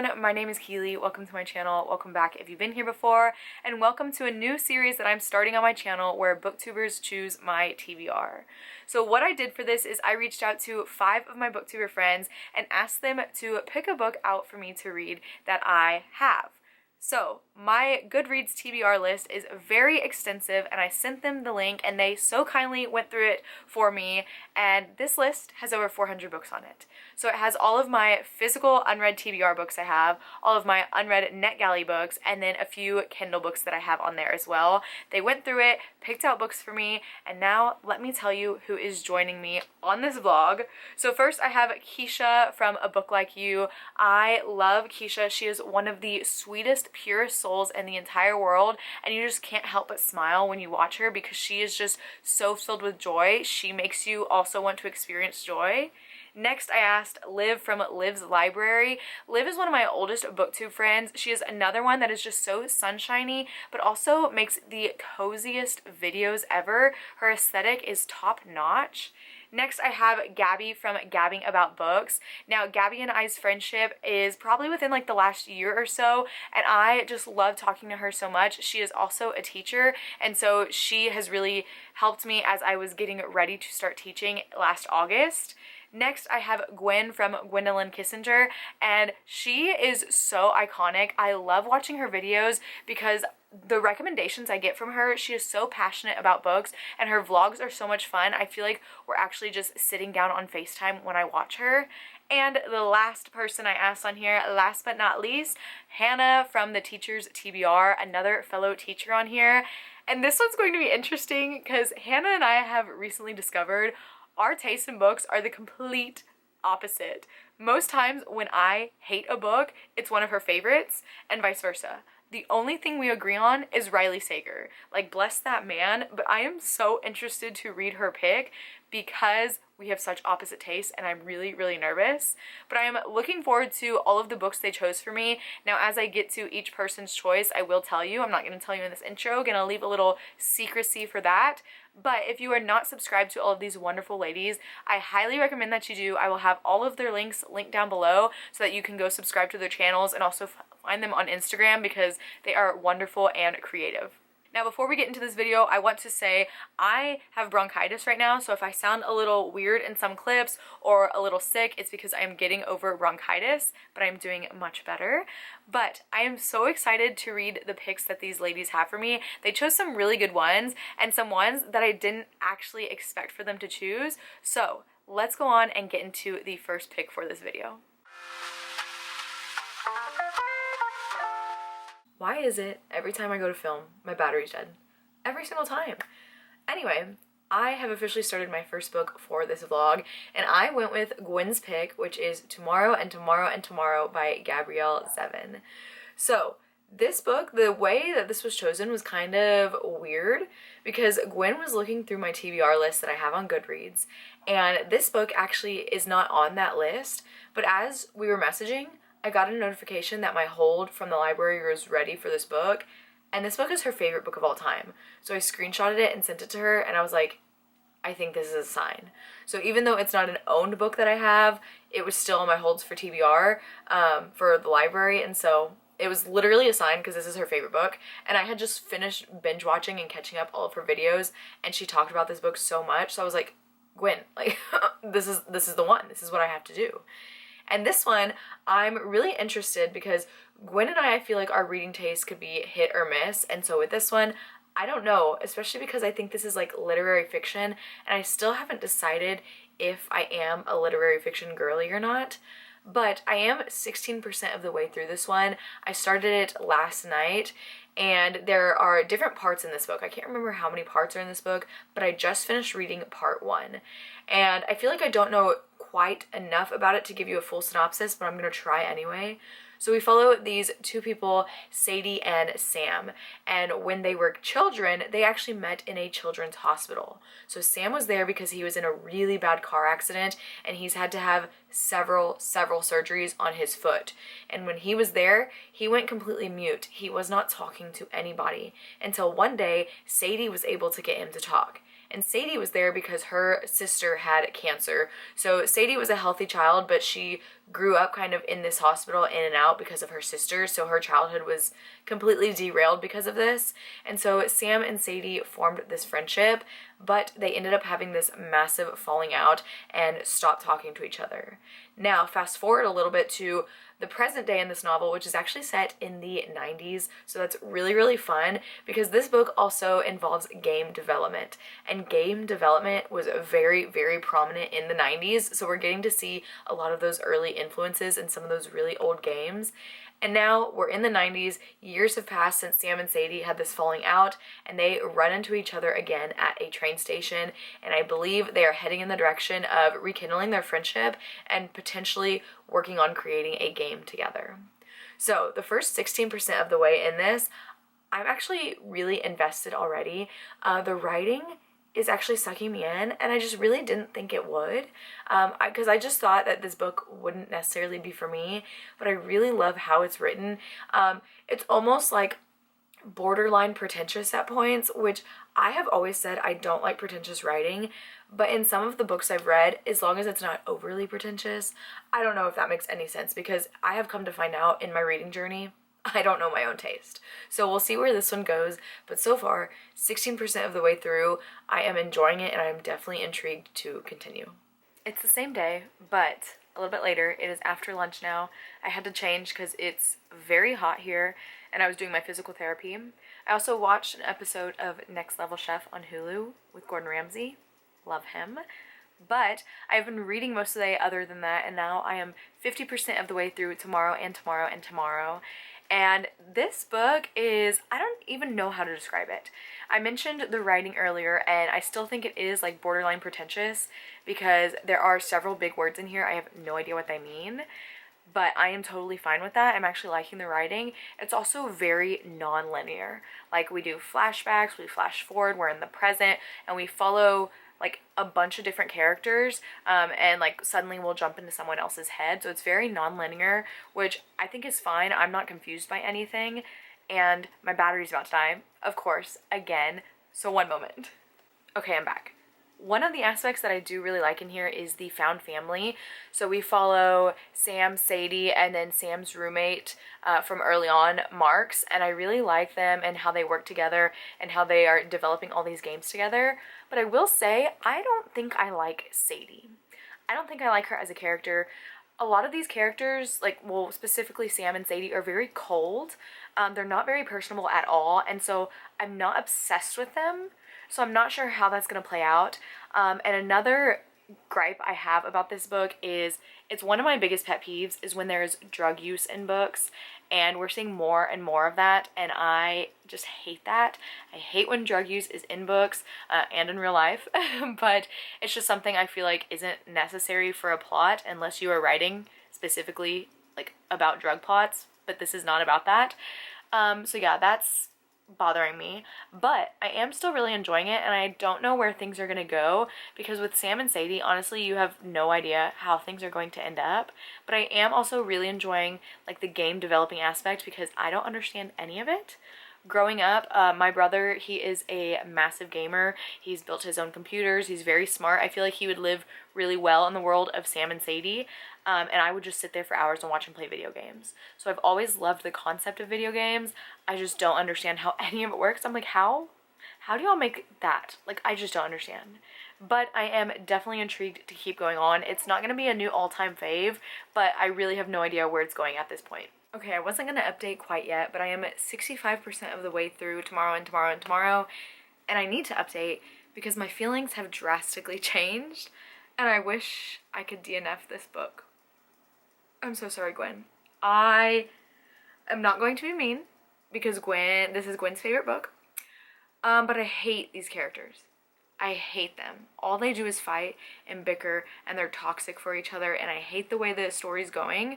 everyone, my name is Keely. Welcome to my channel. Welcome back if you've been here before, and welcome to a new series that I'm starting on my channel where booktubers choose my TBR. So what I did for this is I reached out to 5 of my booktuber friends and asked them to pick a book out for me to read that I have. So my Goodreads TBR list is very extensive, and I sent them the link and they so kindly went through it for me, and this list has over 400 books on it. So it has all of my physical unread TBR books I have, all of my unread NetGalley books, and then a few Kindle books that I have on there as well. They went through it, picked out books for me, and now let me tell you who is joining me on this vlog. So first I have Keisha from A Book Like You. I love Keisha. She is one of the sweetest, purest souls in the entire world, and you just can't help but smile when you watch her because she is just so filled with joy. She makes you also want to experience joy. Next, I asked Liv from Liv's Library. Liv is one of my oldest booktube friends. She is another one that is just so sunshiny, but also makes the coziest videos ever. Her aesthetic is top notch. Next, I have Gabby from Gabbing About Books. Now, Gabby and I's friendship is probably within like the last year or so, and I just love talking to her so much. She is also a teacher, and so she has really helped me as I was getting ready to start teaching last August. Next, I have Gwen from Gwendolyn Kissinger, and she is so iconic. I love watching her videos because the recommendations I get from her, she is so passionate about books, and her vlogs are so much fun. I feel like we're actually just sitting down on FaceTime when I watch her. And the last person I asked on here, last but not least, Hannah from The Teacher's TBR, another fellow teacher on here. And this one's going to be interesting because Hannah and I have recently discovered our tastes in books are the complete opposite. Most times when I hate a book, it's one of her favorites, and vice versa. The only thing we agree on is Riley Sager. Like, bless that man, but I am so interested to read her pick because we have such opposite tastes, and I'm really, really nervous. But I am looking forward to all of the books they chose for me. Now, as I get to each person's choice, I will tell you. I'm not going to tell you in this intro. Going to leave a little secrecy for that. But if you are not subscribed to all of these wonderful ladies, I highly recommend that you do. I will have all of their links linked down below so that you can go subscribe to their channels and also find them on Instagram because they are wonderful and creative. Now, before we get into this video, I want to say I have bronchitis right now, so if I sound a little weird in some clips or a little sick, it's because I am getting over bronchitis, but I'm doing much better. But I am so excited to read the picks that these ladies have for me. They chose some really good ones and some ones that I didn't actually expect for them to choose. So let's go on and get into the first pick for this video. Why is it every time I go to film, my battery's dead? Every single time. Anyway, I have officially started my first book for this vlog, and I went with Gwen's pick, which is Tomorrow and Tomorrow and Tomorrow by Gabrielle Zevin. So, this book, the way that this was chosen was kind of weird because Gwen was looking through my TBR list that I have on Goodreads, and this book actually is not on that list, but as we were messaging, I got a notification that my hold from the library was ready for this book, and this book is her favorite book of all time. So I screenshotted it and sent it to her, and I was like, I think this is a sign. So even though it's not an owned book that I have, it was still on my holds for TBR for the library, and so it was literally a sign because this is her favorite book. And I had just finished binge watching and catching up all of her videos, and she talked about this book so much, so I was like, Gwen, like this is the one. This is what I have to do. And this one, I'm really interested because Gwen and I feel like our reading taste could be hit or miss. And so with this one, I don't know, especially because I think this is like literary fiction, and I still haven't decided if I am a literary fiction girly or not. But I am 16% of the way through this one. I started it last night, and there are different parts in this book. I can't remember how many parts are in this book, but I just finished reading part 1. And I feel like I don't know quite enough about it to give you a full synopsis, but I'm going to try anyway. So we follow these 2 people, Sadie and Sam, and when they were children, they actually met in a children's hospital. So Sam was there because he was in a really bad car accident, and he's had to have several surgeries on his foot. And when he was there, he went completely mute. He was not talking to anybody until one day Sadie was able to get him to talk. And Sadie was there because her sister had cancer. So Sadie was a healthy child, but she grew up kind of in this hospital in and out because of her sister, so her childhood was completely derailed because of this. And so Sam and Sadie formed this friendship, but they ended up having this massive falling out and stopped talking to each other. Now, fast forward a little bit to the present day in this novel, which is actually set in the 90s, so that's really, really fun because this book also involves game development, and game development was very, very prominent in the 90s, so we're getting to see a lot of those early influences in some of those really old games. And now we're in the 90s, years have passed since Sam and Sadie had this falling out, and they run into each other again at a train station, and I believe they are heading in the direction of rekindling their friendship and potentially working on creating a game together. So the first 16% of the way in this, I'm actually really invested already. The writing is actually sucking me in, and I just really didn't think it would, because I just thought that this book wouldn't necessarily be for me, but I really love how it's written. It's almost like borderline pretentious at points, which I have always said I don't like pretentious writing, but in some of the books I've read, as long as it's not overly pretentious, I don't know if that makes any sense, because I have come to find out in my reading journey I don't know my own taste. So we'll see where this one goes, but so far, 16% of the way through, I am enjoying it and I'm definitely intrigued to continue. It's the same day, but a little bit later. It is after lunch now. I had to change because it's very hot here and I was doing my physical therapy. I also watched an episode of Next Level Chef on Hulu with Gordon Ramsay. Love him. But I've been reading most of the day other than that, and now I am 50% of the way through Tomorrow and Tomorrow and Tomorrow. And this book is, I don't even know how to describe it. I mentioned the writing earlier, and I still think it is like borderline pretentious because there are several big words in here. I have no idea what they mean, but I am totally fine with that. I'm actually liking the writing. It's also very non-linear. Like, we do flashbacks, we flash forward, we're in the present, and we follow like a bunch of different characters, and like suddenly we'll jump into someone else's head. So it's very non-linear, which I think is fine. I'm not confused by anything, and my battery's about to die, of course, again. So one moment. Okay, I'm back. One of the aspects that I do really like in here is the found family. So we follow Sam, Sadie, and then Sam's roommate from early on, Marks, and I really like them and how they work together and how they are developing all these games together. But I will say, I don't think I like Sadie. I don't think I like her as a character. A lot of these characters, like, well, specifically Sam and Sadie, are very cold. They're not very personable at all, and so I'm not obsessed with them. So I'm not sure how that's going to play out. And another gripe I have about this book is it's one of my biggest pet peeves is when there's drug use in books, and we're seeing more and more of that, and I just hate that. I hate when drug use is in books and in real life, but it's just something I feel like isn't necessary for a plot unless you are writing specifically like about drug plots, but this is not about that. So yeah, that's bothering me, but I am still really enjoying it, and I don't know where things are going to go because with Sam and Sadie, honestly, you have no idea how things are going to end up. But I am also really enjoying like the game developing aspect because I don't understand any of it. Growing up, my brother, he is a massive gamer. He's built his own computers. He's very smart. I feel like he would live really well in the world of Sam and Sadie. And I would just sit there for hours and watch him play video games. So I've always loved the concept of video games. I just don't understand how any of it works. I'm like, how do y'all make that? Like, I just don't understand. But I am definitely intrigued to keep going on. It's not going to be a new all-time fave, but I really have no idea where it's going at this point. Okay, I wasn't going to update quite yet, but I am at 65% of the way through Tomorrow and Tomorrow and Tomorrow, and I need to update because my feelings have drastically changed, and I wish I could DNF this book. I'm so sorry, Gwen. I am not going to be mean because this is Gwen's favorite book, but I hate these characters. I hate them. All they do is fight and bicker, and they're toxic for each other, and I hate the way the story's going.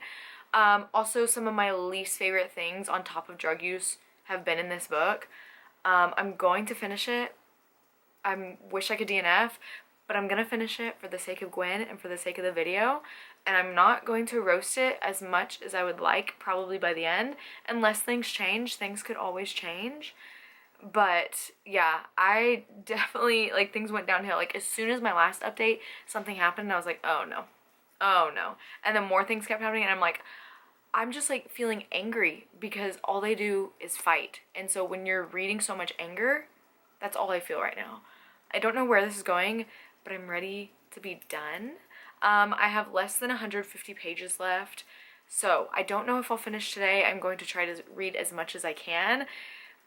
Also, some of my least favorite things on top of drug use have been in this book. I'm going to finish it. I wish I could DNF, but I'm gonna finish it for the sake of Gwen and for the sake of the video, and I'm not going to roast it as much as I would like probably by the end. Unless things change, things could always change. But yeah, I definitely, like, things went downhill. Like, as soon as my last update, something happened and I was like, oh no. Oh no. And then more things kept happening, and I'm like, I'm just like feeling angry because all they do is fight. And so when you're reading so much anger, that's all I feel right now. I don't know where this is going, but I'm ready to be done. I have less than 150 pages left, so I don't know if I'll finish today. I'm going to try to read as much as I can,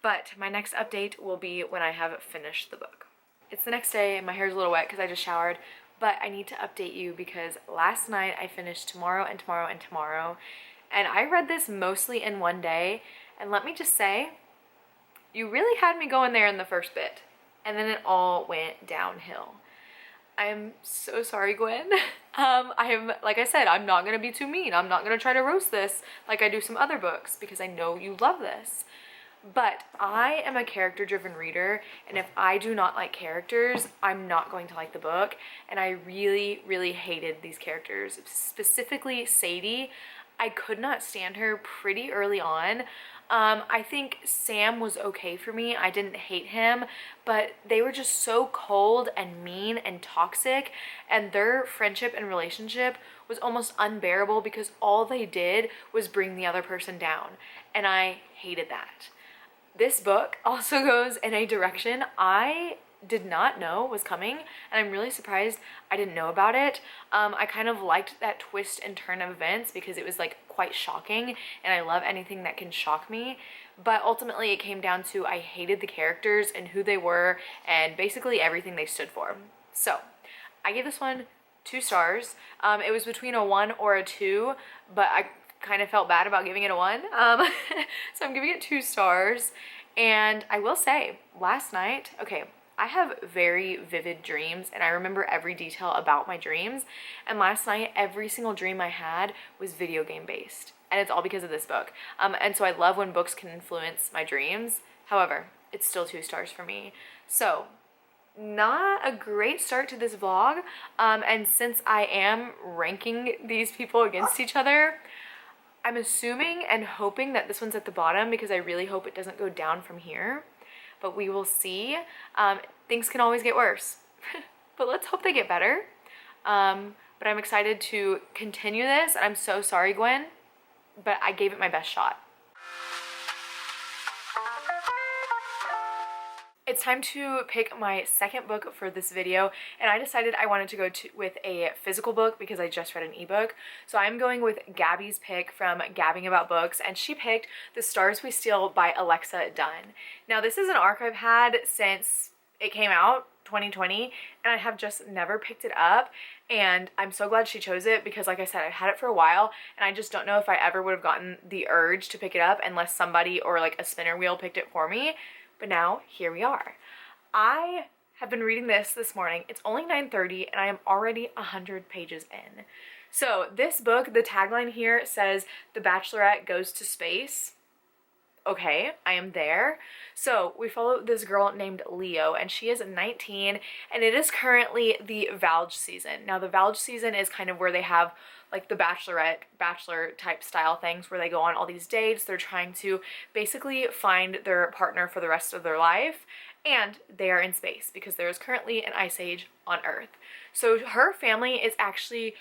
but my next update will be when I have finished the book. It's the next day and my hair's a little wet because I just showered, but I need to update you because last night I finished Tomorrow and Tomorrow and Tomorrow, and I read this mostly in one day, and let me just say, you really had me going there in the first bit, and then it all went downhill. I'm so sorry, Gwen. Like I said, I'm not gonna be too mean. I'm not gonna try to roast this like I do some other books because I know you love this. But I am a character-driven reader, and if I do not like characters, I'm not going to like the book. And I really, really hated these characters, specifically Sadie. I could not stand her pretty early on. I think Sam was okay for me. I didn't hate him, but they were just so cold and mean and toxic, and their friendship and relationship was almost unbearable because all they did was bring the other person down, and I hated that. This book also goes in a direction I did not know was coming, and I'm really surprised I didn't know about it. I kind of liked that twist and turn of events because it was like quite shocking, and I love anything that can shock me, but ultimately it came down to I hated the characters and who they were and basically everything they stood for. So I gave this one 2 stars. It was between a 1 or a 2, but I kind of felt bad about giving it a 1. So I'm giving it 2 stars. And I will say, last night, okay, I have very vivid dreams, and I remember every detail about my dreams, and last night every single dream I had was video game based, and it's all because of this book. And so I love when books can influence my dreams. However, it's still 2 stars for me. So not a great start to this vlog, and since I am ranking these people against each other, I'm assuming and hoping that this one's at the bottom because I really hope it doesn't go down from here. But we will see. Things can always get worse, but let's hope they get better. But I'm excited to continue this, and I'm so sorry, Gwen, but I gave it my best shot. It's time to pick my second book for this video, and I decided I wanted to go with a physical book because I just read an ebook. So I'm going with Gabby's pick from Gabbing About Books, and she picked The Stars We Steal by Alexa Dunn. Now this is an arc I've had since it came out, 2020, and I have just never picked it up, and I'm so glad she chose it because, like I said, I've had it for a while, and I just don't know if I ever would have gotten the urge to pick it up unless somebody or like a spinner wheel picked it for me. But now, here we are. I have been reading this morning. It's only 9:30 and I am already 100 pages in. So this book, the tagline here says, "The Bachelorette Goes to Space." Okay, I am there. So we follow this girl named Leo, and she is 19, and it is currently the Vouch season. Now the Vouch season is kind of where they have like the bachelor type style things where they go on all these dates. They're trying to basically find their partner for the rest of their life, and they are in space because there is currently an ice age on Earth. So her family is actually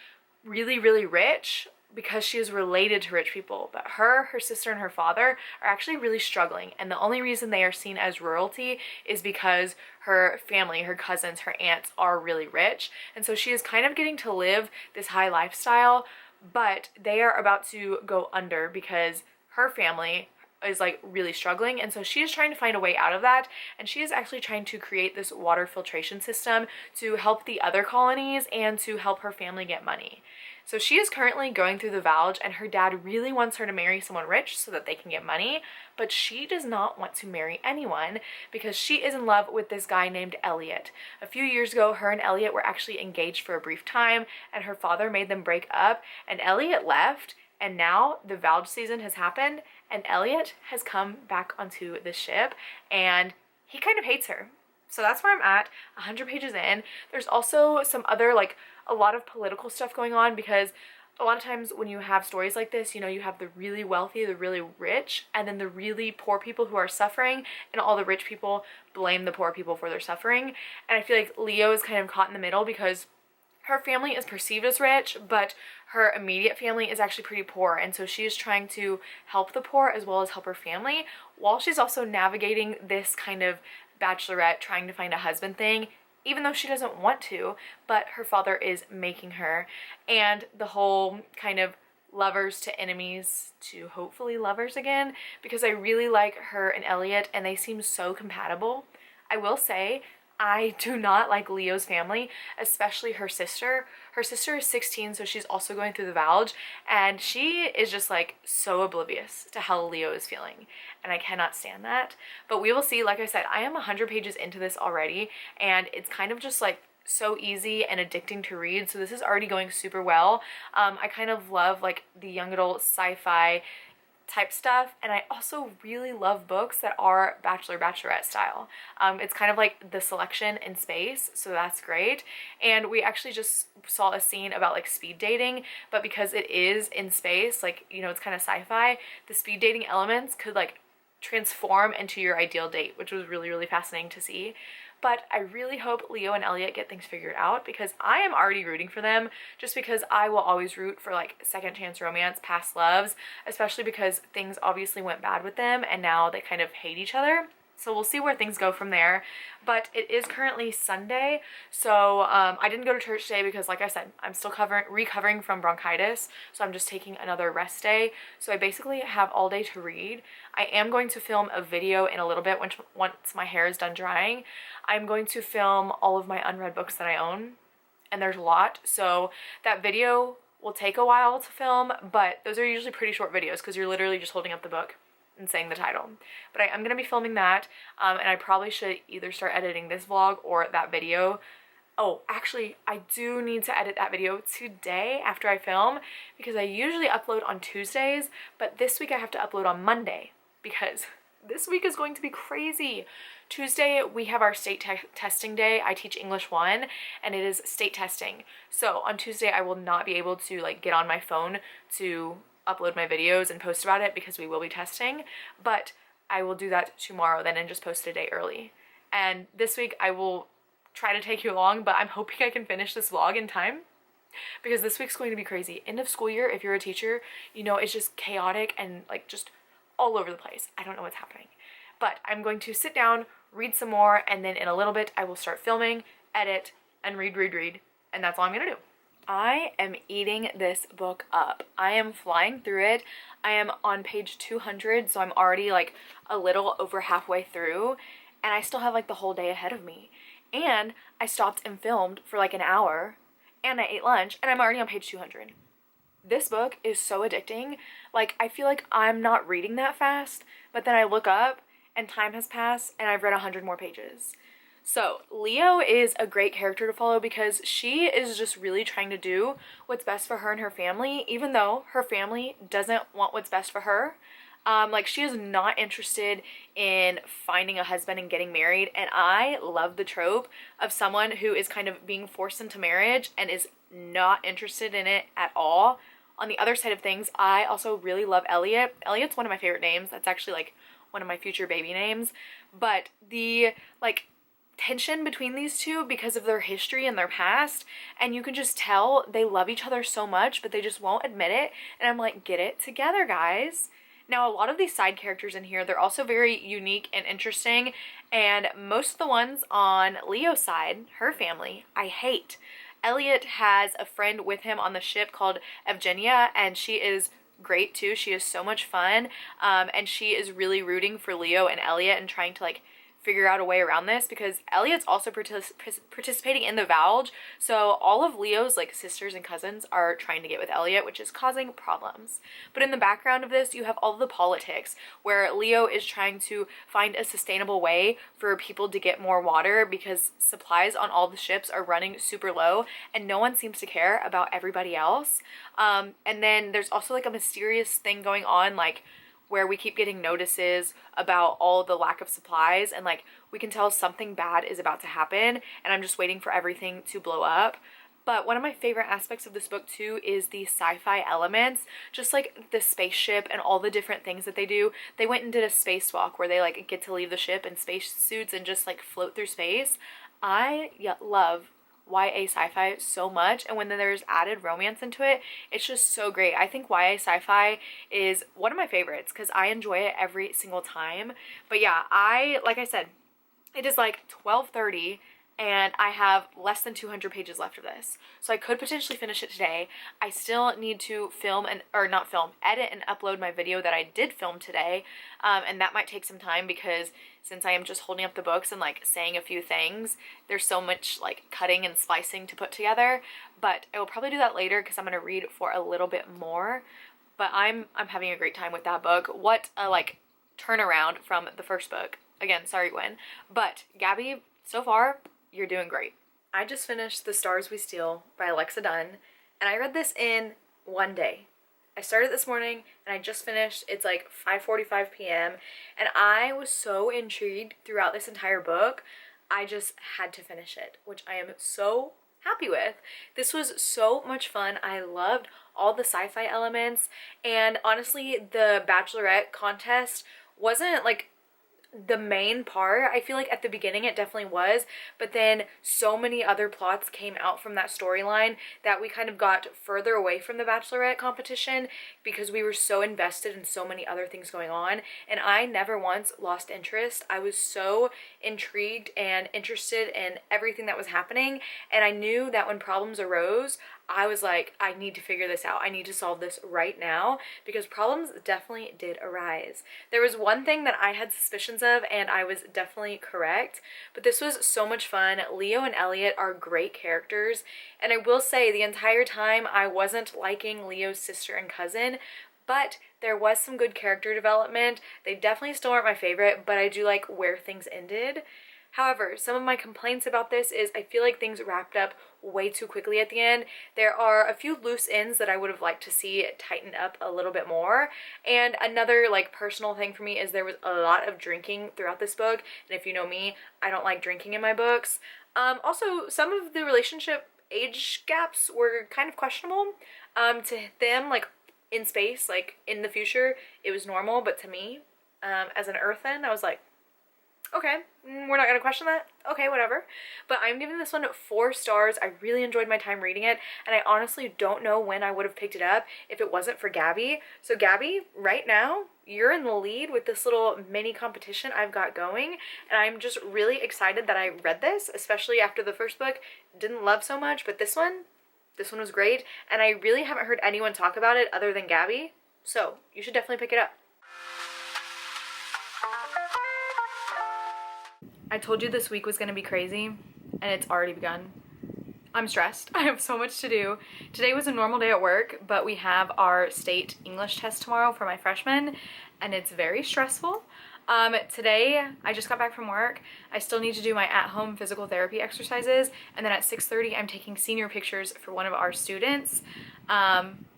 really, really rich because she is related to rich people, but her sister, and her father are actually really struggling, and the only reason they are seen as royalty is because her family, her cousins, her aunts are really rich, and so she is kind of getting to live this high lifestyle, but they are about to go under because her family is like really struggling, and so she is trying to find a way out of that, and she is actually trying to create this water filtration system to help the other colonies and to help her family get money. So she is currently going through the Vouch, and her dad really wants her to marry someone rich so that they can get money, but she does not want to marry anyone because she is in love with this guy named Elliot. A few years ago, her and Elliot were actually engaged for a brief time, and her father made them break up, and Elliot left, and now the Vouch season has happened, and Elliot has come back onto the ship, and he kind of hates her. So that's where I'm at, 100 pages in. There's also some other, like, a lot of political stuff going on because a lot of times when you have stories like this, you know, you have the really wealthy, the really rich, and then the really poor people who are suffering, and all the rich people blame the poor people for their suffering. And I feel like Leo is kind of caught in the middle because her family is perceived as rich, but her immediate family is actually pretty poor, and so she is trying to help the poor as well as help her family, while she's also navigating this kind of bachelorette trying to find a husband thing, even though she doesn't want to, but her father is making her. And the whole kind of lovers to enemies to hopefully lovers again, because I really like her and Elliot and they seem so compatible. I will say, I do not like Leo's family, especially her sister. Her sister is 16, so she's also going through the Vouch, and she is just like so oblivious to how Leo is feeling, and I cannot stand that. But we will see. Like I said, I am 100 pages into this already, and it's kind of just like so easy and addicting to read, so this is already going super well. I kind of love like the young adult sci-fi type stuff, and I also really love books that are bachelorette style. It's kind of like The Selection in space, so that's great. And we actually just saw a scene about like speed dating, but because it is in space, like, you know, it's kind of sci-fi, the speed dating elements could like transform into your ideal date, which was really, really fascinating to see. But I really hope Leo and Elliot get things figured out, because I am already rooting for them, just because I will always root for like second chance romance, past loves, especially because things obviously went bad with them and now they kind of hate each other. So we'll see where things go from there. But it is currently Sunday, so I didn't go to church today because, like I said, I'm still recovering from bronchitis, so I'm just taking another rest day. So I basically have all day to read. I am going to film a video in a little bit once my hair is done drying. I'm going to film all of my unread books that I own, and there's a lot, so that video will take a while to film, but those are usually pretty short videos because you're literally just holding up the book and saying the title. But I'm going to be filming that, and I probably should either start editing this vlog or that video. Oh, actually, I do need to edit that video today after I film, because I usually upload on Tuesdays, but this week I have to upload on Monday because this week is going to be crazy. Tuesday, we have our state testing day. I teach English 1, and it is state testing. So on Tuesday, I will not be able to like get on my phone to upload my videos and post about it because we will be testing, but I will do that tomorrow then and just post a day early. And this week I will try to take you along, but I'm hoping I can finish this vlog in time, because this week's going to be crazy. End of school year, if you're a teacher, you know, it's just chaotic and like just all over the place. I don't know what's happening. But I'm going to sit down, read some more, and then in a little bit I will start filming, edit, and read, and that's all I'm gonna do. I am eating this book up. I am flying through it. I am on page 200, so I'm already like a little over halfway through, and I still have like the whole day ahead of me. And I stopped and filmed for like an hour, and I ate lunch, and I'm already on page 200. This book is so addicting. Like, I feel like I'm not reading that fast, but then I look up and time has passed and I've read 100 more pages. So Leo is a great character to follow because she is just really trying to do what's best for her and her family, even though her family doesn't want what's best for her. Like, she is not interested in finding a husband and getting married, and I love the trope of someone who is kind of being forced into marriage and is not interested in it at all. On the other side of things, I also really love Elliot. Elliot's one of my favorite names. That's actually like one of my future baby names. But the like tension between these two because of their history and their past, and you can just tell they love each other so much, but they just won't admit it. And I'm like, get it together, guys. Now, a lot of these side characters in here, they're also very unique and interesting, and most of the ones on Leo's side, her family, I hate. Elliot has a friend with him on the ship called Evgenia, and she is great too. She is so much fun, and she is really rooting for Leo and Elliot and trying to like figure out a way around this, because Elliot's also participating in the Vouch, so all of Leo's like sisters and cousins are trying to get with Elliot, which is causing problems. But in the background of this, you have all of the politics where Leo is trying to find a sustainable way for people to get more water because supplies on all the ships are running super low and no one seems to care about everybody else. And then there's also like a mysterious thing going on, like where we keep getting notices about all the lack of supplies, and like we can tell something bad is about to happen, and I'm just waiting for everything to blow up. But one of my favorite aspects of this book too is the sci-fi elements, just like the spaceship and all the different things that they do. They went and did a spacewalk where they like get to leave the ship in space suits and just like float through space. I love YA sci-fi so much, and when there's added romance into it, it's just so great. I think YA sci-fi is one of my favorites because I enjoy it every single time. But yeah, like I said, it is like 12:30 and I have less than 200 pages left of this. So I could potentially finish it today. I still need to edit and upload my video that I did film today. And that might take some time because since I am just holding up the books and like saying a few things, there's so much like cutting and slicing to put together. But I will probably do that later because I'm going to read for a little bit more. But I'm having a great time with that book. What a like turnaround from the first book. Again, sorry Gwen. But Gabby, so far, you're doing great. I just finished The Stars We Steal by Alexa Dunn, and I read this in one day. I started this morning and I just finished. It's like 5:45 p.m. and I was so intrigued throughout this entire book. I just had to finish it, which I am so happy with. This was so much fun. I loved all the sci-fi elements, and honestly, the Bachelorette contest wasn't like the main part. I feel like at the beginning it definitely was, but then so many other plots came out from that storyline that we kind of got further away from the Bachelorette competition because we were so invested in so many other things going on, and I never once lost interest. I was so intrigued and interested in everything that was happening, and I knew that when problems arose, I was like, I need to figure this out. I need to solve this right now because problems definitely did arise. There was one thing that I had suspicions of and I was definitely correct, but this was so much fun. Leo and Elliot are great characters, and I will say the entire time I wasn't liking Leo's sister and cousin, but there was some good character development. They definitely still aren't my favorite, but I do like where things ended. However, some of my complaints about this is I feel like things wrapped up way too quickly at the end. There are a few loose ends that I would have liked to see tightened up a little bit more. And another like personal thing for me is there was a lot of drinking throughout this book. And if you know me, I don't like drinking in my books. Also, some of the relationship age gaps were kind of questionable. To them, like in space, like in the future, it was normal. But to me, as an earthen, I was like, okay, we're not gonna question that. Okay, whatever. But I'm giving this one 4 stars. I really enjoyed my time reading it, and I honestly don't know when I would have picked it up if it wasn't for Gabby. So Gabby, right now, you're in the lead with this little mini competition I've got going, and I'm just really excited that I read this, especially after the first book. Didn't love so much, but this one was great, and I really haven't heard anyone talk about it other than Gabby, so you should definitely pick it up. I told you this week was going to be crazy, and it's already begun. I'm stressed. I have so much to do. Today was a normal day at work, but we have our state English test tomorrow for my freshmen, and it's very stressful. Today, I just got back from work. I still need to do my at-home physical therapy exercises, and then at 6:30, I'm taking senior pictures for one of our students.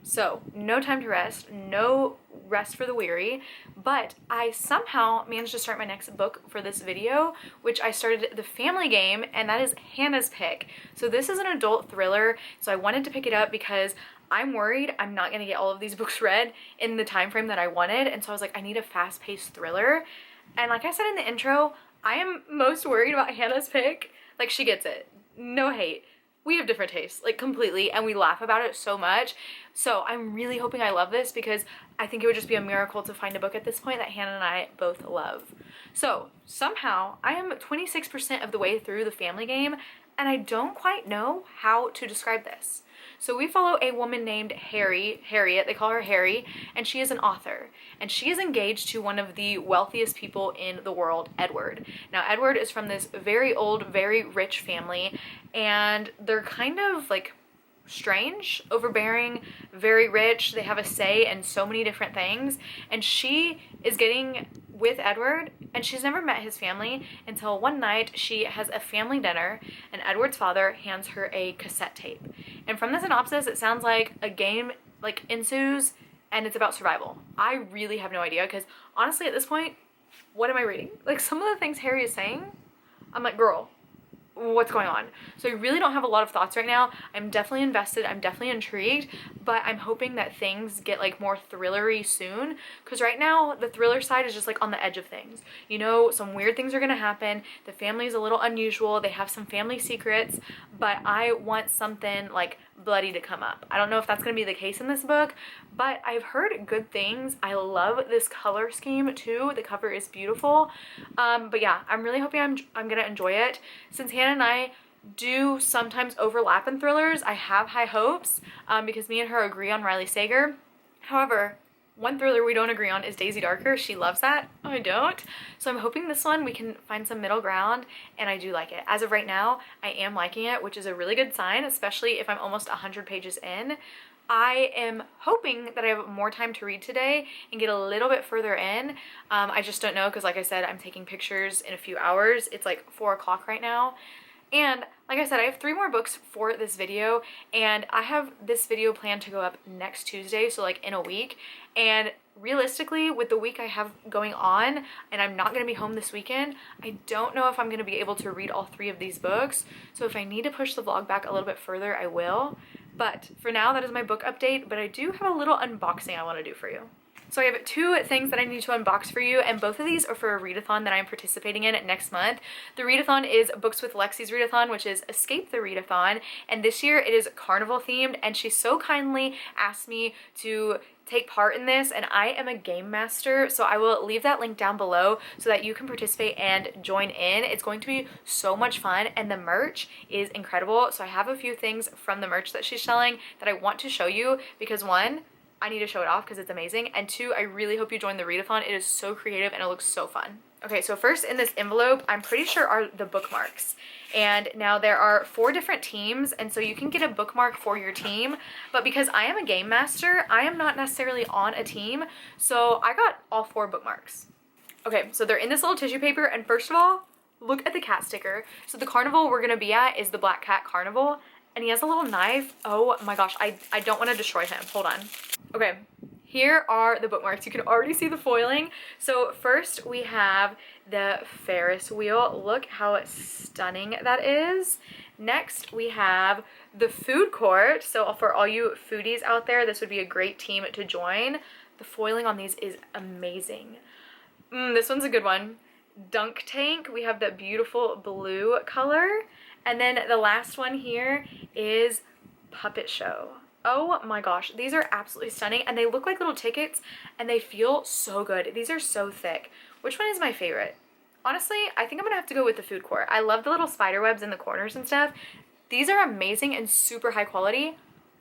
So no time to rest, no rest for the weary, but I somehow managed to start my next book for this video, which I started The Family Game, and that is Hannah's pick. So this is an adult thriller, so I wanted to pick it up because I'm worried I'm not going to get all of these books read in the time frame that I wanted, and so I was like, I need a fast-paced thriller. And like I said in the intro, I am most worried about Hannah's pick. Like, she gets it. No hate. We have different tastes, like completely, and we laugh about it so much. So I'm really hoping I love this because I think it would just be a miracle to find a book at this point that Hannah and I both love. So somehow I am 26% of the way through The Family Game, and I don't quite know how to describe this. So we follow a woman named Harriet, they call her Harry, and she is an author. And she is engaged to one of the wealthiest people in the world, Edward. Now, Edward is from this very old, very rich family, and they're kind of like strange, overbearing, very rich. They have a say in so many different things. And she is getting with Edward, and she's never met his family until one night she has a family dinner, and Edward's father hands her a cassette tape. And from the synopsis, it sounds like a game like ensues, and it's about survival. I really have no idea, because honestly at this point, what am I reading? Like, some of the things Harry is saying, I'm like, girl, what's going on. So I really don't have a lot of thoughts right now. I'm definitely invested, I'm definitely intrigued, but I'm hoping that things get like more thrillery soon, because right now the thriller side is just like on the edge of things. You know, some weird things are gonna happen, the family is a little unusual, they have some family secrets, but I want something like bloody to come up. I don't know if that's gonna be the case in this book, but I've heard good things. I love this color scheme too. The cover is beautiful. But yeah, I'm really hoping I'm gonna enjoy it. Since Hannah and I do sometimes overlap in thrillers, I have high hopes because me and her agree on Riley Sager. However, one thriller we don't agree on is Daisy Darker. She loves that. I don't. So I'm hoping this one we can find some middle ground, and I do like it. As of right now, I am liking it, which is a really good sign, especially if I'm almost 100 pages in. I am hoping that I have more time to read today and get a little bit further in. I just don't know because, like I said, I'm taking pictures in a few hours. It's like 4 o'clock right now. And like I said, I have 3 more books for this video, and I have this video planned to go up next Tuesday, so like in a week. And realistically, with the week I have going on, and I'm not going to be home this weekend, I don't know if I'm going to be able to read all 3 of these books. So if I need to push the vlog back a little bit further, I will. But for now, that is my book update, but I do have a little unboxing I want to do for you. So I have 2 things that I need to unbox for you, and both of these are for a readathon that I'm participating in next month. The readathon is Books with Lexi's readathon, which is Escape the Readathon, and this year it is carnival themed, and she so kindly asked me to take part in this, and I am a game master, so I will leave that link down below so that you can participate and join in. It's going to be so much fun, and the merch is incredible. So I have a few things from the merch that she's selling that I want to show you because 1, I need to show it off because it's amazing, and 2, I really hope you join the readathon. It is so creative and it looks so fun. Okay, so first in this envelope, I'm pretty sure are the bookmarks. And now there are 4 different teams, and so you can get a bookmark for your team, but because I am a game master, I am not necessarily on a team, so I got all 4 bookmarks. Okay, so they're in this little tissue paper, and first of all, look at the cat sticker. So the carnival we're gonna be at is the Black Cat Carnival, and he has a little knife. Oh my gosh, I don't want to destroy him. Hold on. Okay, here are the bookmarks. You can already see the foiling. So first we have the Ferris wheel. Look how stunning that is. Next we have the food court. So for all you foodies out there, this would be a great team to join. The foiling on these is amazing. This one's a good one. Dunk tank. We have that beautiful blue color. And then the last one here is puppet show. Oh my gosh, these are absolutely stunning, and they look like little tickets, and they feel so good. These are so thick. Which one is my favorite? Honestly, I think I'm gonna have to go with the food court. I love the little spider webs in the corners and stuff. These are amazing and super high quality.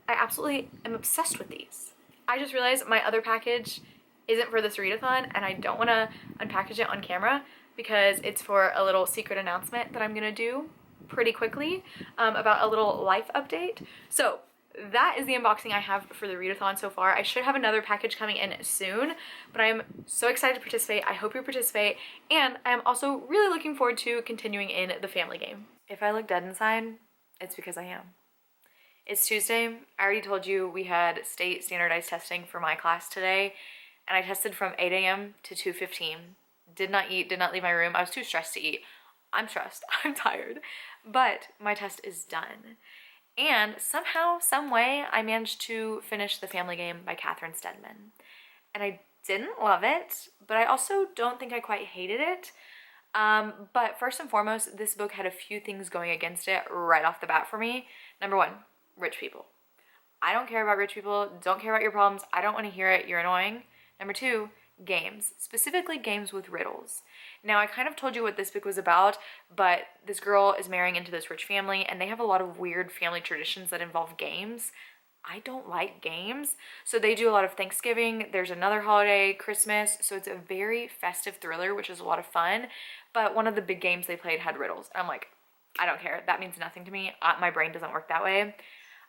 I absolutely am obsessed with these. I just realized my other package isn't for this readathon, and I don't wanna unpackage it on camera because it's for a little secret announcement that I'm gonna do pretty quickly about a little life update. So that is the unboxing I have for the readathon so far. I should have another package coming in soon, but I'm so excited to participate. I hope you participate, and I'm also really looking forward to continuing in the family game. If I look dead inside, it's because I am. It's Tuesday. I already told you we had state standardized testing for my class today, and I tested from 8 a.m. to 2:15. Did not eat, did not leave my room. I was too stressed to eat. I'm stressed, I'm tired, but my test is done. And somehow, some way, I managed to finish The Family Game by Catherine Steadman. And I didn't love it, but I also don't think I quite hated it. But first and foremost, this book had a few things going against it right off the bat for me. Number 1, rich people. I don't care about rich people, don't care about your problems, I don't want to hear it, you're annoying. Number 2, games, specifically games with riddles. Now, I kind of told you what this book was about, but this girl is marrying into this rich family, and they have a lot of weird family traditions that involve games. I don't like games, so they do a lot of Thanksgiving, there's another holiday, Christmas, so it's a very festive thriller, which is a lot of fun, but one of the big games they played had riddles. I'm like, I don't care, that means nothing to me, my brain doesn't work that way.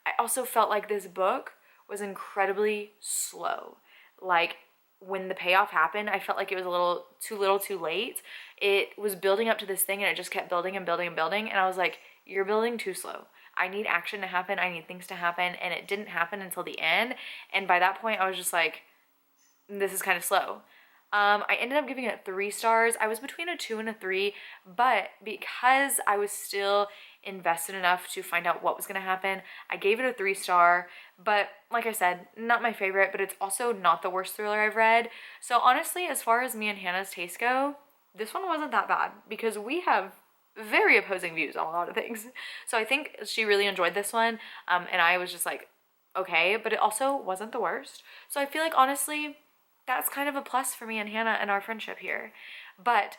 I also felt like this book was incredibly slow. Like, when the payoff happened, I felt like it was a little too late. It was building up to this thing, and it just kept building and building and building, and I was like, you're building too slow. I need action to happen, I need things to happen, and it didn't happen until the end, and by that point, I was just like, this is kind of slow. I ended up giving it 3 stars. I was between a 2 and a 3, but because I was still invested enough to find out what was going to happen, I gave it a 3-star. But like I said, not my favorite, but it's also not the worst thriller I've read. So honestly, as far as me and Hannah's tastes go, this one wasn't that bad because we have very opposing views on a lot of things. So I think she really enjoyed this one, and I was just like, okay, but it also wasn't the worst. So I feel like honestly, that's kind of a plus for me and Hannah and our friendship here. But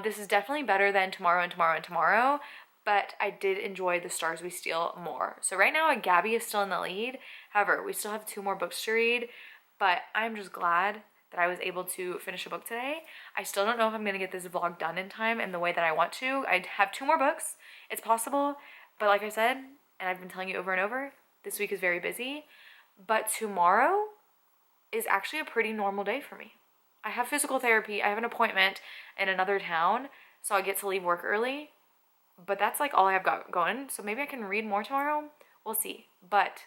this is definitely better than Tomorrow and Tomorrow and Tomorrow, but I did enjoy The Stars We Steal more. So right now, Gabby is still in the lead. However, we still have 2 more books to read, but I'm just glad that I was able to finish a book today. I still don't know if I'm gonna get this vlog done in time and the way that I want to. I have 2 more books. It's possible, but like I said, and I've been telling you over and over, this week is very busy, but tomorrow is actually a pretty normal day for me. I have physical therapy. I have an appointment in another town, so I get to leave work early, but that's like all I have got going. So maybe I can read more tomorrow. We'll see, but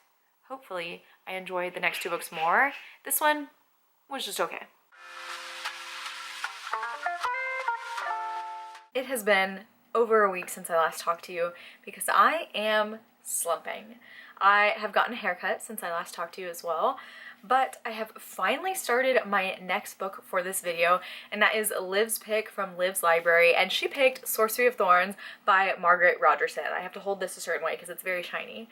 hopefully I enjoy the next 2 books more. This one was just okay. It has been over a week since I last talked to you because I am slumping. I have gotten a haircut since I last talked to you as well, but I have finally started my next book for this video, and that is Liv's pick from Liv's library, and she picked Sorcery of Thorns by Margaret Rogerson. I have to hold this a certain way because it's very shiny.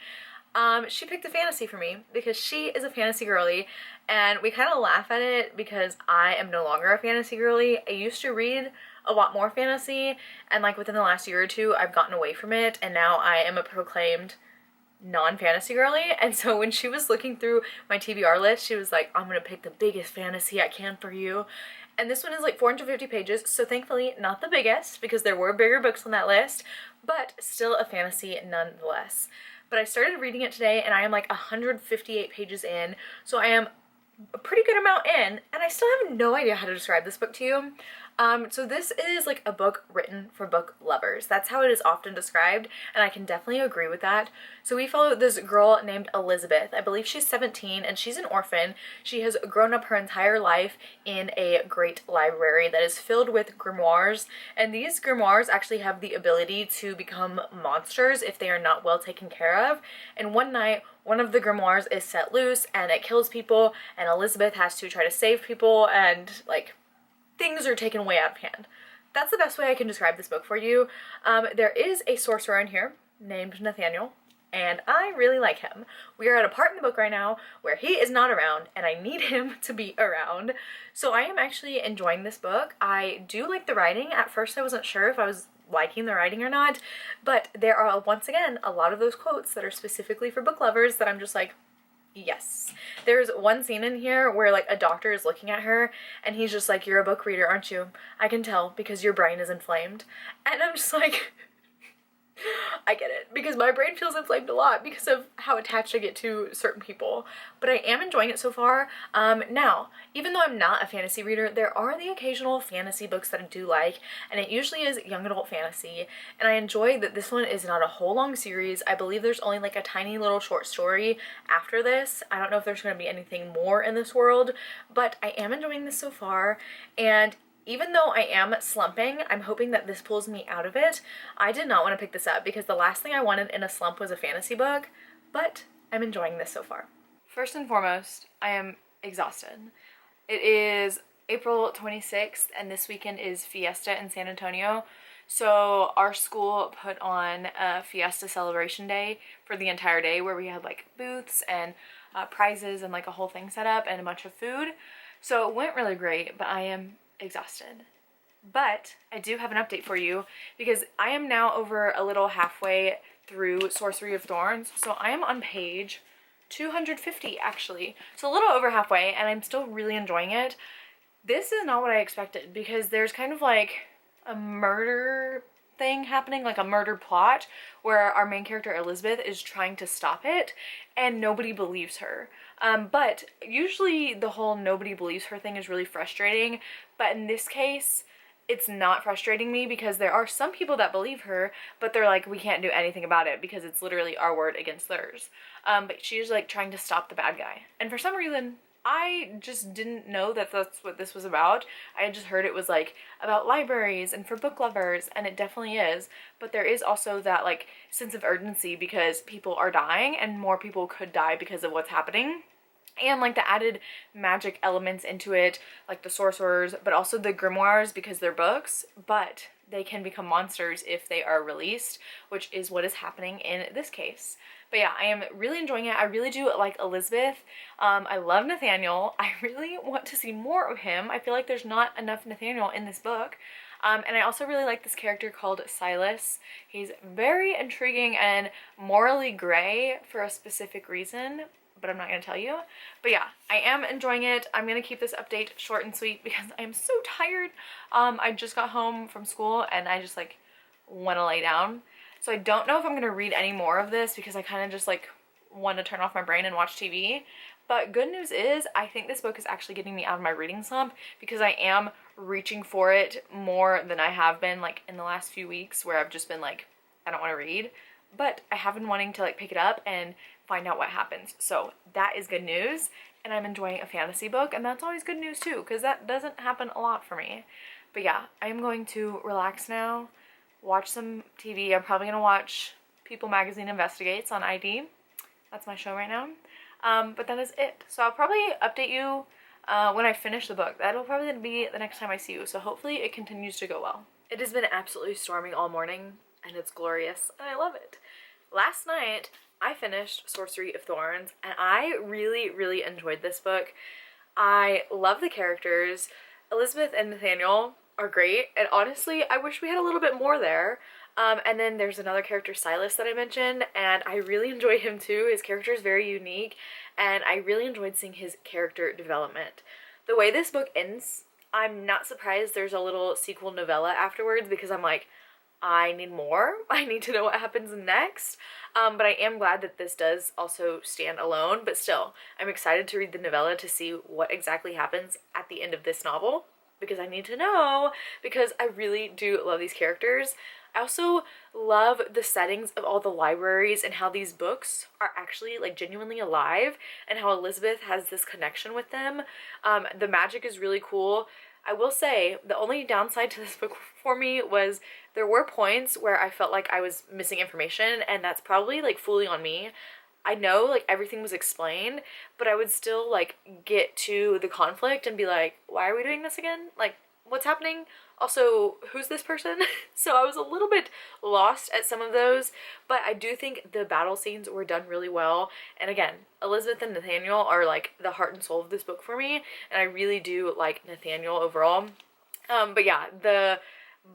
She picked a fantasy for me because she is a fantasy girly, and we kind of laugh at it because I am no longer a fantasy girly. I used to read a lot more fantasy, and like within the last year or 2 I've gotten away from it, and now I am a proclaimed non-fantasy girly. And so when she was looking through my TBR list, she was like, I'm gonna pick the biggest fantasy I can for you. And this one is like 450 pages, so thankfully not the biggest because there were bigger books on that list, but still a fantasy nonetheless. But I started reading it today and I am like 158 pages in, so I am a pretty good amount in, and I still have no idea how to describe this book to you. So this is like a book written for book lovers. That's how it is often described, and I can definitely agree with that. So we follow this girl named Elizabeth. I believe she's 17 and she's an orphan. She has grown up her entire life in a great library that is filled with grimoires, and these grimoires actually have the ability to become monsters if they are not well taken care of. And one night, one of the grimoires is set loose and it kills people, and Elizabeth has to try to save people, and like things are taken way out of hand. That's the best way I can describe this book for you. There is a sorcerer in here named Nathaniel, and I really like him. We are at a part in the book right now where he is not around, and I need him to be around. So I am actually enjoying this book. I do like the writing. At first I wasn't sure if I was liking the writing or not, but there are once again a lot of those quotes that are specifically for book lovers that I'm just like, yes. There's one scene in here where like a doctor is looking at her and he's just like, you're a book reader, aren't you? I can tell because your brain is inflamed. And I'm just like, I get it, because my brain feels inflamed a lot because of how attached I get to certain people, but I am enjoying it so far. Now, even though I'm not a fantasy reader, there are the occasional fantasy books that I do like, and it usually is young adult fantasy, and I enjoy that this one is not a whole long series. I believe there's only like a tiny little short story after this. I don't know if there's going to be anything more in this world, but I am enjoying this so far, and even though I am slumping, I'm hoping that this pulls me out of it. I did not want to pick this up because the last thing I wanted in a slump was a fantasy book, but I'm enjoying this so far. First and foremost, I am exhausted. It is April 26th and this weekend is Fiesta in San Antonio. So our school put on a Fiesta celebration day for the entire day where we had like booths and prizes and like a whole thing set up and a bunch of food. So it went really great, but I am exhausted. But I do have an update for you because I am now over a little halfway through Sorcery of Thorns. So I am on page 250 actually. So a little over halfway, and I'm still really enjoying it. This is not what I expected because there's kind of like a murder thing happening, like a murder plot where our main character Elizabeth is trying to stop it and nobody believes her. But usually the whole nobody believes her thing is really frustrating, but in this case it's not frustrating me because there are some people that believe her, but they're like, we can't do anything about it because it's literally our word against theirs. But she's like trying to stop the bad guy, and for some reason I just didn't know that that's what this was about. I had just heard it was like about libraries and for book lovers, and it definitely is. But there is also that like sense of urgency because people are dying and more people could die because of what's happening. And like the added magic elements into it, like the sorcerers, but also the grimoires because they're books, but they can become monsters if they are released, which is what is happening in this case. But yeah, I am really enjoying it. I really do like Elizabeth. I love Nathaniel. I really want to see more of him. I feel like there's not enough Nathaniel in this book. And I also really like this character called Silas. He's very intriguing and morally gray for a specific reason, but I'm not going to tell you. But yeah, I am enjoying it. I'm going to keep this update short and sweet because I am so tired. I just got home from school and I just like want to lay down. So I don't know if I'm going to read any more of this because I kind of just like want to turn off my brain and watch TV. But good news is I think this book is actually getting me out of my reading slump because I am reaching for it more than I have been like in the last few weeks where I've just been like, I don't want to read. But I have been wanting to like pick it up and find out what happens. So that is good news, and I'm enjoying a fantasy book, and that's always good news too because that doesn't happen a lot for me. But yeah, I am going to relax now, watch some TV. I'm probably gonna watch People Magazine Investigates on ID. That's my show right now. But that is it. So I'll probably update you when I finish the book. That'll probably be the next time I see you. So hopefully it continues to go well. It has been absolutely storming all morning, and it's glorious, and I love it. Last night, I finished Sorcery of Thorns, and I really, really enjoyed this book. I love the characters. Elizabeth and Nathaniel are great, and honestly, I wish we had a little bit more there. And then there's another character, Silas, that I mentioned, and I really enjoyed him too. His character is very unique, and I really enjoyed seeing his character development. The way this book ends, I'm not surprised there's a little sequel novella afterwards because I'm like, I need more. I need to know what happens next. But I am glad that this does also stand alone, but still, I'm excited to read the novella to see what exactly happens at the end of this novel because I need to know because I really do love these characters. I also love the settings of all the libraries and how these books are actually like genuinely alive and how Elizabeth has this connection with them. The magic is really cool. I will say the only downside to this book for me was there were points where I felt like I was missing information, and that's probably like fully on me. I know like everything was explained, but I would still like get to the conflict and be like, why are we doing this again? Like, what's happening? Also, who's this person? So I was a little bit lost at some of those, but I do think the battle scenes were done really well. And again, Elizabeth and Nathaniel are like the heart and soul of this book for me, and I really do like Nathaniel overall. But yeah, the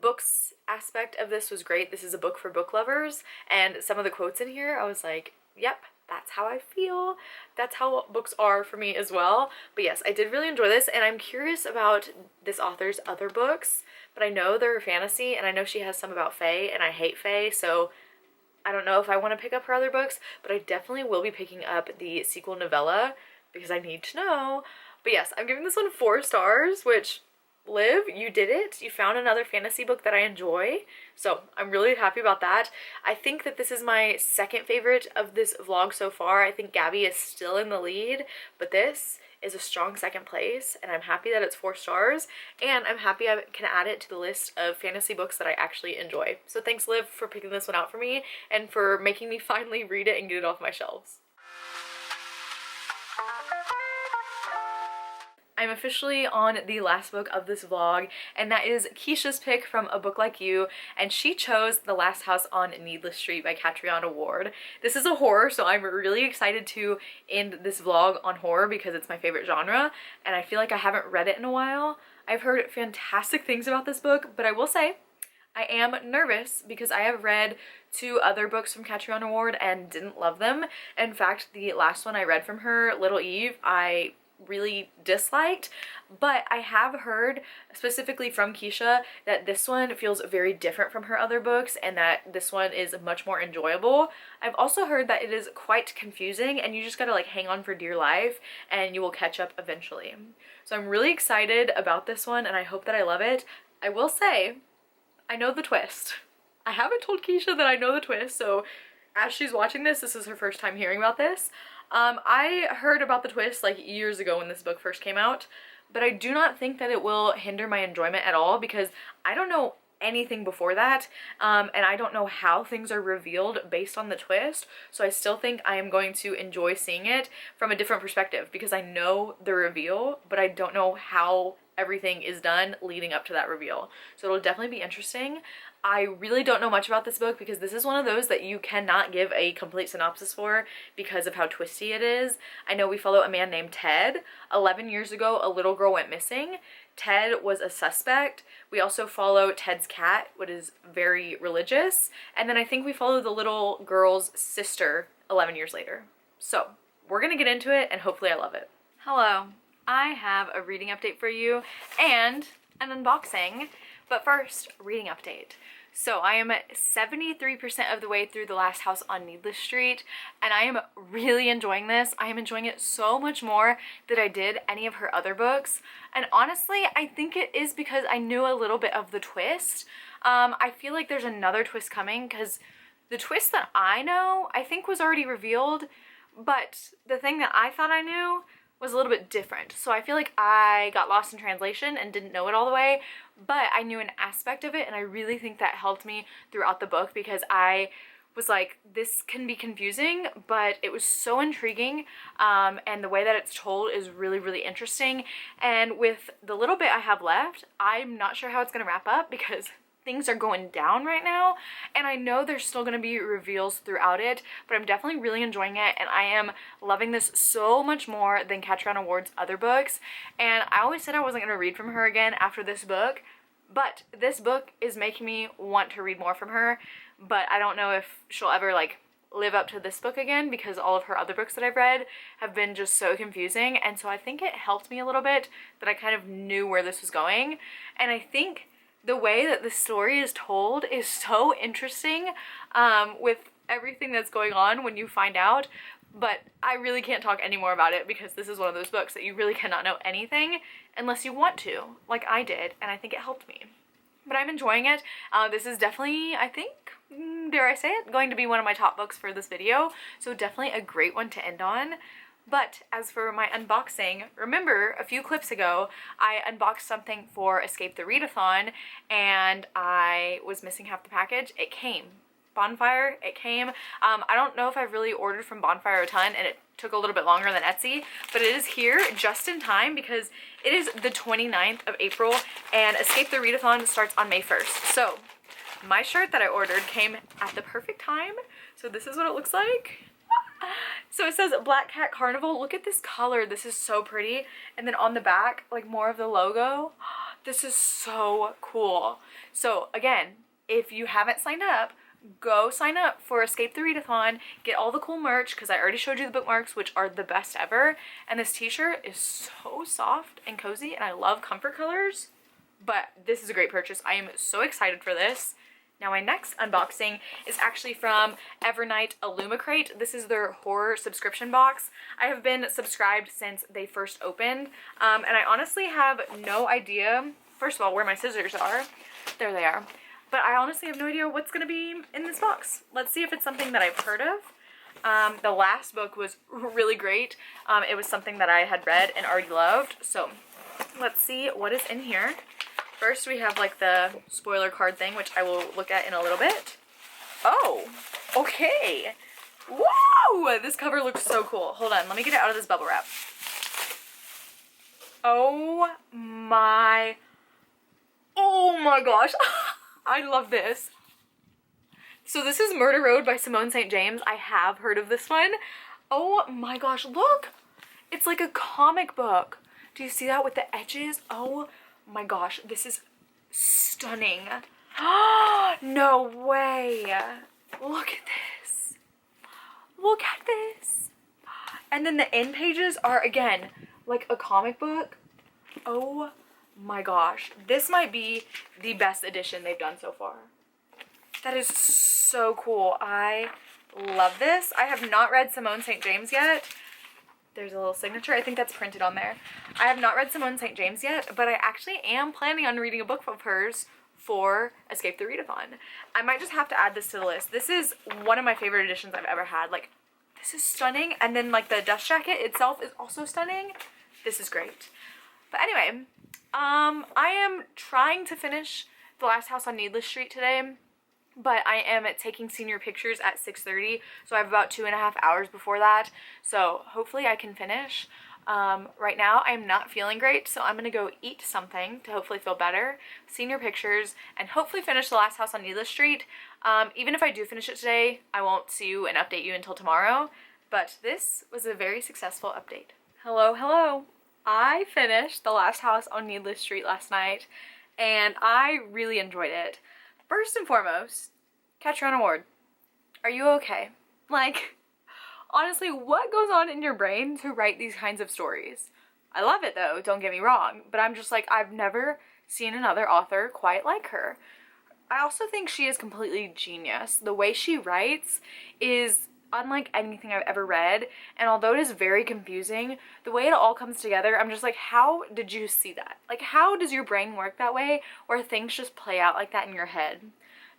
books aspect of this was great. This is a book for book lovers, and some of the quotes in here, I was like, yep, that's how I feel. That's how books are for me as well. But yes, I did really enjoy this, and I'm curious about this author's other books, but I know they're fantasy, and I know she has some about fae, and I hate fae, so I don't know if I want to pick up her other books, but I definitely will be picking up the sequel novella because I need to know. But yes, I'm giving this one 4 stars, which, Liv, you did it. You found another fantasy book that I enjoy, so I'm really happy about that. I think that this is my second favorite of this vlog so far. I think Gabby is still in the lead, but this is a strong second place, and I'm happy that it's 4 stars, and I'm happy I can add it to the list of fantasy books that I actually enjoy. So thanks, Liv, for picking this one out for me and for making me finally read it and get it off my shelves. I'm officially on the last book of this vlog, and that is Keisha's pick from A Book Like You, and she chose The Last House on Needless Street by Catriona Ward. This is a horror, so I'm really excited to end this vlog on horror because it's my favorite genre, and I feel like I haven't read it in a while. I've heard fantastic things about this book, but I will say I am nervous because I have read 2 other books from Catriona Ward and didn't love them. In fact, the last one I read from her, Little Eve, I really disliked, but I have heard specifically from Keisha that this one feels very different from her other books and that this one is much more enjoyable. I've also heard that it is quite confusing and you just gotta like hang on for dear life and you will catch up eventually. So I'm really excited about this one and I hope that I love it. I will say, I know the twist. I haven't told Keisha that I know the twist, so as she's watching this, this is her first time hearing about this. I heard about the twist like years ago when this book first came out, but I do not think that it will hinder my enjoyment at all because I don't know anything before that, and I don't know how things are revealed based on the twist, so I still think I am going to enjoy seeing it from a different perspective because I know the reveal, but I don't know how everything is done leading up to that reveal. So it'll definitely be interesting. I really don't know much about this book because this is one of those that you cannot give a complete synopsis for because of how twisty it is. I know we follow a man named Ted. 11 years ago, a little girl went missing. Ted was a suspect. We also follow Ted's cat, which is very religious. And then I think we follow the little girl's sister 11 years later. So we're gonna get into it and hopefully I love it. Hello, I have a reading update for you and an unboxing. But first, reading update. So I am 73% of the way through The Last House on Needless Street, and I am really enjoying this. I am enjoying it so much more than I did any of her other books. And honestly, I think it is because I knew a little bit of the twist. I feel like there's another twist coming because the twist that I know, I think was already revealed, but the thing that I thought I knew was a little bit different. So I feel like I got lost in translation and didn't know it all the way, but I knew an aspect of it, and I really think that helped me throughout the book because I was like, this can be confusing, but it was so intriguing, and the way that it's told is really, really interesting. And with the little bit I have left, I'm not sure how it's gonna wrap up because things are going down right now, and I know there's still going to be reveals throughout it, but I'm definitely really enjoying it, and I am loving this so much more than Catch Around Award's other books. And I always said I wasn't going to read from her again after this book, but this book is making me want to read more from her, but I don't know if she'll ever like live up to this book again because all of her other books that I've read have been just so confusing. And so I think it helped me a little bit that I kind of knew where this was going, and I think the way that the story is told is so interesting, with everything that's going on when you find out, but I really can't talk any more about it because this is one of those books that you really cannot know anything unless you want to, like I did, and I think it helped me. But I'm enjoying it. This is definitely, I think, dare I say it, going to be one of my top books for this video, so definitely a great one to end on. But as for my unboxing, remember a few clips ago I unboxed something for Escape the Readathon and I was missing half the package. It came. Bonfire, it came. I don't know if I've really ordered from Bonfire a ton, and it took a little bit longer than Etsy, but it is here just in time because it is the 29th of April and Escape the Readathon starts on May 1st. So my shirt that I ordered came at the perfect time. So this is what it looks like. So it says Black Cat Carnival. Look at this color. This is so pretty. And then on the back, like more of the logo. This is so cool. So again, if you haven't signed up, go sign up for Escape the Readathon. Get all the cool merch because I already showed you the bookmarks, which are the best ever. And this t-shirt is so soft and cozy, and I love comfort colors. But this is a great purchase. I am so excited for this. Now my next unboxing is actually from Evernight Illumicrate. This is their horror subscription box. I have been subscribed since they first opened, and I honestly have no idea, first of all, where my scissors are. There they are. But I honestly have no idea what's going to be in this box. Let's see if it's something that I've heard of. The last book was really great. It was something that I had read and already loved. So let's see what is in here. First we have like the spoiler card thing, which I will look at in a little bit. Oh, okay. Whoa, this cover looks so cool. Hold on, let me get it out of this bubble wrap. Oh my gosh. I love this. So this is Murder Road by Simone St. James. I have heard of this one. Oh my gosh, look. It's like a comic book. Do you see that with the edges? Oh my gosh, this is stunning. No way. Look at this. Look at this. And then the end pages are, again, like a comic book. Oh my gosh. This might be the best edition they've done so far. That is so cool. I love this. I have not read Simone St. James yet. There's a little signature. I think that's printed on there. I have not read Simone St. James yet, but I actually am planning on reading a book of hers for Escape the Readathon. I might just have to add this to the list. This is one of my favorite editions I've ever had. Like, This is stunning. And then like the dust jacket itself is also stunning. This is great. But anyway, I am trying to finish The Last House on Needless Street today, but I am taking senior pictures at 6:30, so I have about 2.5 hours before that, so hopefully I can finish. Right now I'm not feeling great, so I'm gonna go eat something to hopefully feel better, senior pictures, and hopefully finish The Last House on Needless Street. Even if I do finish it today, I won't see you and update you until tomorrow, but this was a very successful update. Hello, hello. I finished The Last House on Needless Street last night, and I really enjoyed it. First and foremost, Catch Your Own Award. Are you okay? Like, honestly, what goes on in your brain to write these kinds of stories? I love it though, don't get me wrong, but I'm just like, I've never seen another author quite like her. I also think she is completely genius. The way she writes is unlike anything I've ever read, and although it is very confusing, the way it all comes together, I'm just like, how did you see that? Like, how does your brain work that way where things just play out like that in your head?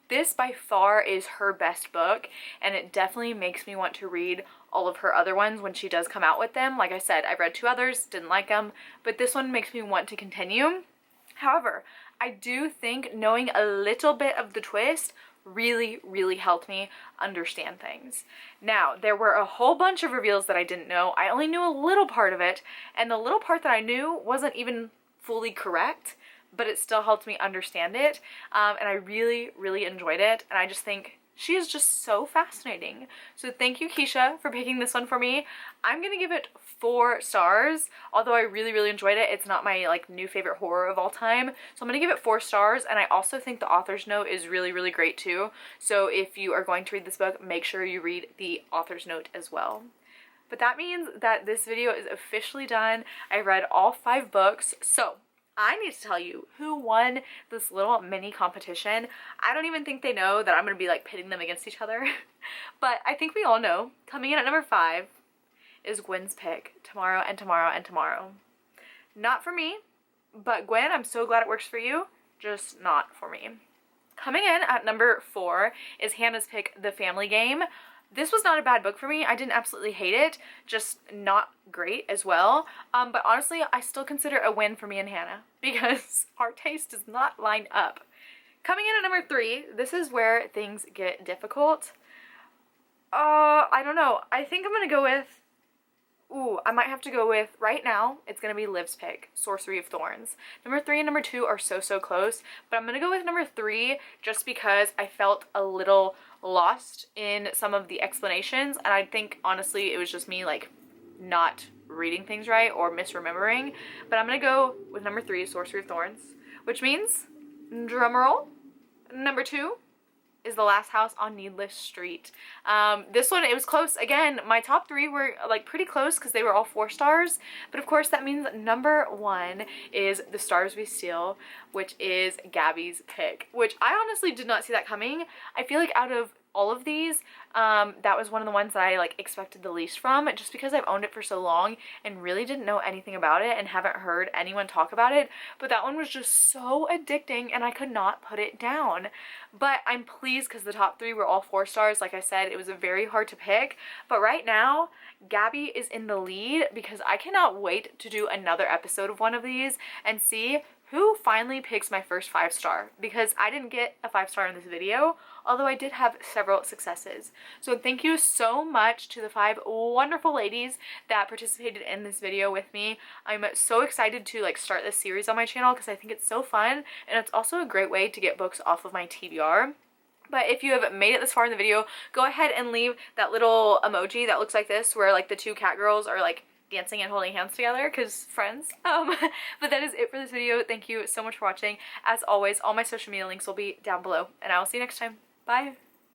This by far is her best book, and it definitely makes me want to read all of her other ones when she does come out with them. Like I said, I've read 2 others, didn't like them, but this one makes me want to continue. However, I do think knowing a little bit of the twist really helped me understand things. Now, there were a whole bunch of reveals that I didn't know. I only knew a little part of it, and the little part that I knew wasn't even fully correct, but it still helped me understand it, and I really enjoyed it, and I just think she is just so fascinating. So thank you, Keisha, for picking this one for me. I'm gonna give it 4 stars, although I really enjoyed it. It's not my like new favorite horror of all time, so I'm gonna give it 4 stars, and I also think the author's note is really great too. So if you are going to read this book, make sure you read the author's note as well. But that means that this video is officially done. I read all 5 books, so I need to tell you who won this little mini competition. I don't even think they know that I'm going to be like pitting them against each other. But I think we all know. Coming in at number 5 is Gwen's pick, Tomorrow and Tomorrow and Tomorrow. Not for me, but Gwen, I'm so glad it works for you, just not for me. Coming in at number 4 is Hannah's pick, The Family Game. This was not a bad book for me. I didn't absolutely hate it, just not great as well. But honestly, I still consider it a win for me and Hannah because our taste does not line up. Coming in at number 3, this is where things get difficult. I don't know. I think I'm going to go with, I might have to go with, right now, it's going to be Liv's pick, Sorcery of Thorns. Number 3 and number 2 are so close, but I'm going to go with number 3 just because I felt a little lost in some of the explanations, and I think honestly it was just me like not reading things right or misremembering, but I'm gonna go with number 3, Sorcery of Thorns, which means, drumroll, number 2 is The Last House on Needless Street. This one, it was close. Again, my top 3 were like pretty close because they were all 4 stars, but of course that means number 1 is The Stars We Steal, which is Gabby's pick, which I honestly did not see that coming. I feel like out of all of these, that was one of the ones that I like expected the least from, just because I've owned it for so long and really didn't know anything about it and haven't heard anyone talk about it, but that one was just so addicting and I could not put it down. But I'm pleased because the top 3 were all 4 stars. Like I said, it was very hard to pick, but right now Gabby is in the lead because I cannot wait to do another episode of one of these and see who finally picks my first 5-star, because I didn't get a 5-star in this video, although I did have several successes. So thank you so much to the 5 wonderful ladies that participated in this video with me. I'm so excited to like start this series on my channel because I think it's so fun, and it's also a great way to get books off of my TBR. But if you have made it this far in the video, go ahead and leave that little emoji that looks like this, where like the 2 cat girls are like dancing and holding hands together because friends. But that is it for this video. Thank you so much for watching. As always, all my social media links will be down below, and I will see you next time. Bye!